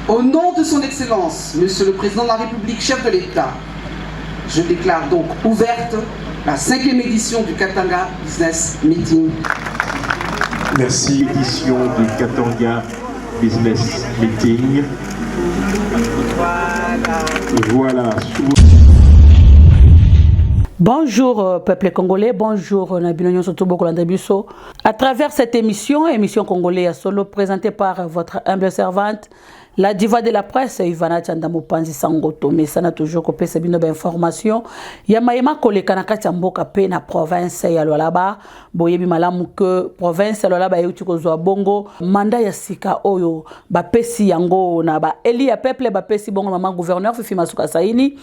Au nom de son Excellence, Monsieur le Président de la République, chef de l'État, je déclare donc ouverte la 5e édition du Katanga Business Meeting. Merci. Édition du Katanga Business Meeting. Voilà. Bonjour peuple congolais, bonjour Nabino Sotobo Kolandabiso. À travers cette émission congolais à solo présentée par votre humble servante, la diva de la presse, Ivana Tchandamo Panzi Sangoto, mais ça n'a toujours coupé ces binob informations. Yamaïma Kolekanaka Tchamboka pe na province ya Lualaba, boyebi malamu que province ya Lualaba yuti kozwa bongo, manda ya sika oyo, ba pesi yango na ba eli ya peuple ba pesi bongo maman gouverneur Fifi Masuka Saini,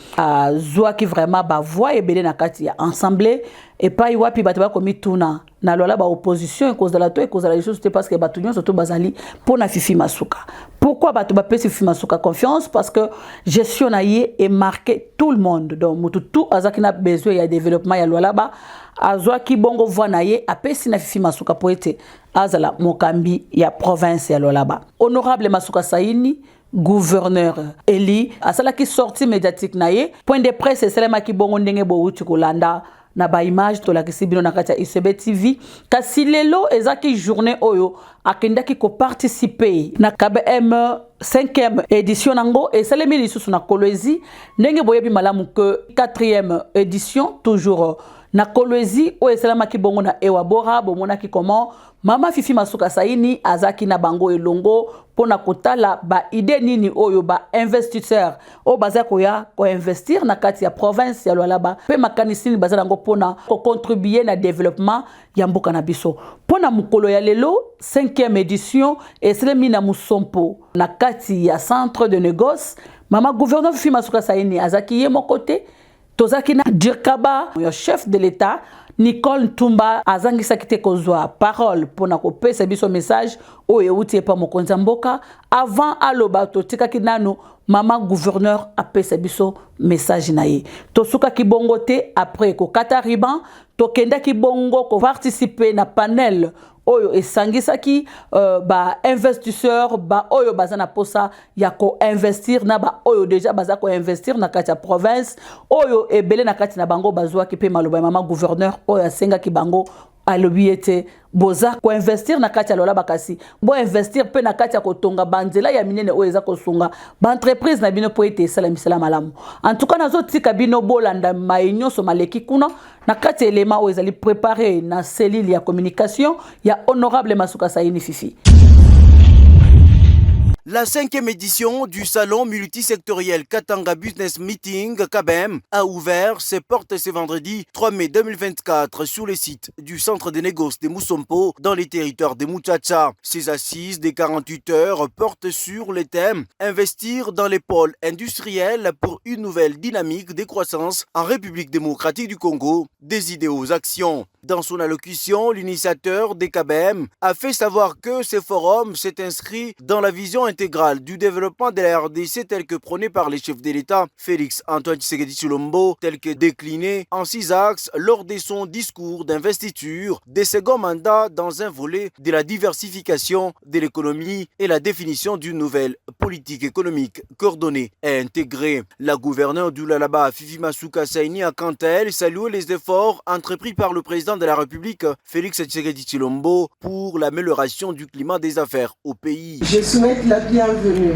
zwa ki vraiment ba voix ebele na kati ya ensemble. Et pas iwapi bataba komi tuna na lola ba opposition et cause de la to et cause de la chose parce que batunion surtout bazali pour na Fifi Masuka. Pourquoi bataba pesi Fifi Masuka confiance parce que gestion na yé est marqué tout le monde donc mutu tout azakina besoin ya développement ya lola ba azwa ki bongo voix na yé a pesi na Fifi Masuka poete azala mokambi ya province ya lola ba. Honorable Masuka Saini gouverneur Eli asala ki sortie médiatique na yé point de presse selema ki bongo ndenge bo uti kolanda na ba image to la kisibino na kati ya ICB TV kasi lelo ezaki journée oyo akendaki ko participer na KBM 5e édition nango et salemi lisusu na Kolwezi ndenge boyebi malamu que 4e édition toujours na Kolwezi o esalama ki bongo na Ewabora bomona ki comment Mama Fifi Masuka Saini azaki na bango elongo pona kotala ba idée nini oyo ba investisseur o bazako ya ko investir na kati ya province ya Lualaba pe makanisini bazala ngo pona ko contribuer na développement ya mboka na biso pona mukolo ya lelo 5e édition et selemi na Musompo na kati ya centre de négoce mama gouverneur Fifi Masuka Saini azaki ye mokote tozaki na Dirkaba le chef de l'État Nicole Ntumba azangisa kite kozwa parole pour na kopesa biso message oyo euti pa mokonza mboka avant aloba totika kinano mama gouverneur apesa biso message na ye tosuka kibongo te après ko katariban tokenda kibongo ko participer na panel oyo esangisaki ba investisseur ba oyo bazana posa ya ko investir na ba oyo déjà baza ko investir na kati ya province oyo ebele na kati na bango bazwa ki pe maloba mama gouverneur oyo asenga ki bango alobiete boza ko investir na kati ya lola bakasi bo investir pe na kati ya kotonga banzela ya minene oyo eza kosunga ba entreprise na bino po ete sala misala malamu en tout cas nazo tika bino bolanda mayenyo so maleki kuna na kati elema oyo ezali préparer na cellule ya communication ya honorable Masuka Saini Fifi. La 5e édition du salon multisectoriel Katanga Business Meeting KBM a ouvert ses portes ce vendredi 3 mai 2024 sur le site du centre de négoce de Musompo dans les territoires de Muchacha. Ces assises des 48 heures portent sur le thème investir dans les pôles industriels pour une nouvelle dynamique de croissance en République démocratique du Congo, des idées aux actions. Dans son allocution, l'initiateur des KBM a fait savoir que ce forum s'est inscrit dans la vision intégrale du développement de la RDC tel que prôné par les chefs de l'État Félix Antoine Tshisekedi Tshilombo, tel que décliné en 6 axes lors de son discours d'investiture des seconds mandats dans un volet de la diversification de l'économie et la définition d'une nouvelle politique économique coordonnée et intégrée. La gouverneure du Lualaba, Fifi Masuka Saini, a quant à elle salué les efforts entrepris par le président de la République, Félix Tshisekedi Tshilombo, pour l'amélioration du climat des affaires au pays. Je souhaite la bienvenue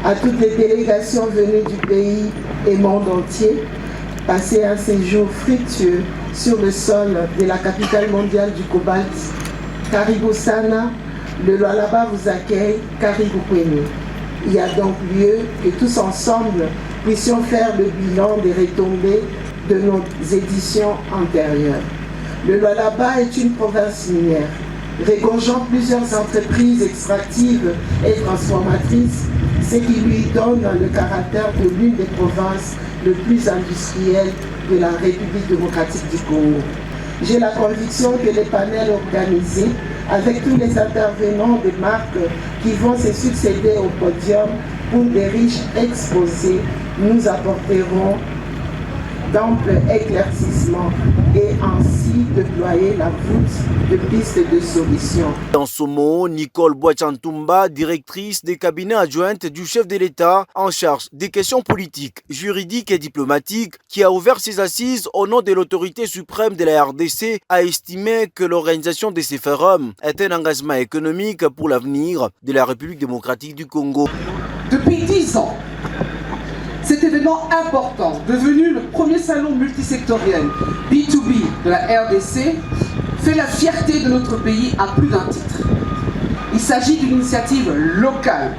à toutes les délégations venues du pays et monde entier, passer un séjour fructueux sur le sol de la capitale mondiale du cobalt. Caribou Sana, le Lualaba vous accueille, Caribou Kwenu. Il y a donc lieu que tous ensemble puissions faire le bilan des retombées de nos éditions antérieures. Le Lualaba est une province minière, regorgeant plusieurs entreprises extractives et transformatrices, ce qui lui donne le caractère de l'une des provinces les plus industrielles de la République démocratique du Congo. J'ai la conviction que les panels organisés, avec tous les intervenants des marques qui vont se succéder au podium pour des riches exposés, nous apporteront d'amples éclaircissements et ainsi déployer la voûte de pistes de solutions. Dans ce mot, Nicole Boachantumba, directrice des cabinets adjointes du chef de l'État en charge des questions politiques, juridiques et diplomatiques, qui a ouvert ses assises au nom de l'autorité suprême de la RDC, a estimé que l'organisation de ces forums est un engagement économique pour l'avenir de la République démocratique du Congo. Depuis 10 ans, cet événement important, devenu le premier salon multisectoriel B2B de la RDC, fait la fierté de notre pays à plus d'un titre. Il s'agit d'une initiative locale,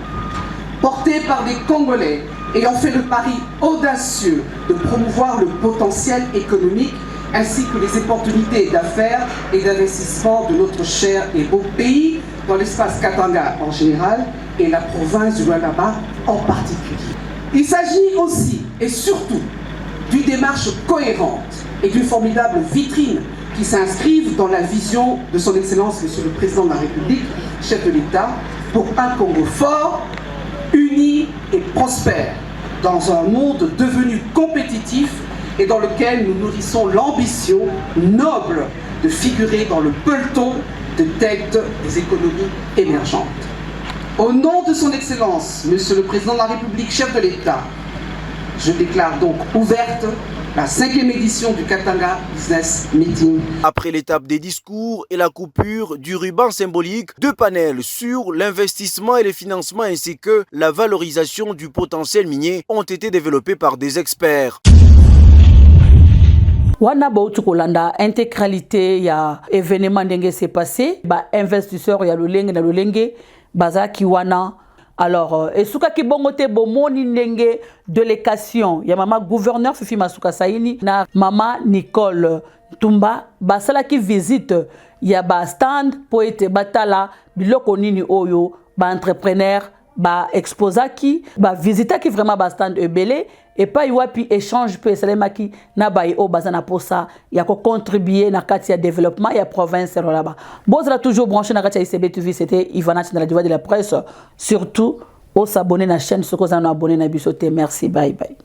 portée par des Congolais ayant fait le pari audacieux de promouvoir le potentiel économique ainsi que les opportunités d'affaires et d'investissement de notre cher et beau pays dans l'espace Katanga en général et la province du Lualaba en particulier. Il s'agit aussi et surtout d'une démarche cohérente et d'une formidable vitrine qui s'inscrivent dans la vision de son Excellence, Monsieur le Président de la République, chef de l'État, pour un Congo fort, uni et prospère, dans un monde devenu compétitif et dans lequel nous nourrissons l'ambition noble de figurer dans le peloton de tête des économies émergentes. Au nom de son Excellence, Monsieur le Président de la République, chef de l'État, je déclare donc ouverte la 5e édition du Katanga Business Meeting. Après l'étape des discours et la coupure du ruban symbolique, 2 panels sur l'investissement et le financement ainsi que la valorisation du potentiel minier ont été développés par des experts. Wana bautu kolanda intégralité ya événement ndenge s'est passé ba investisseur ya lolenge na lolenge bazaki wana. Alors esuka ki bongo te bomoni ndenge délégation ya mama gouverneur Fifi Masuka Saini na mama Nicole Tumba basala ki visite ya ba stand po ete batala biloko nini oyo ba entrepreneur ba exposaki ba visitaki vraiment ba stand ebele et pas yoapi échange pe salemaki na bayi o bazana posa ya ko contribuer na kati ya développement ya province là-bas. Bozala toujours branché na kati ya ICB TV, c'était Ivana dans la diva de la presse, surtout au s'abonner na chaîne, ce qu'on a abonné na bisoté. Merci, bye bye.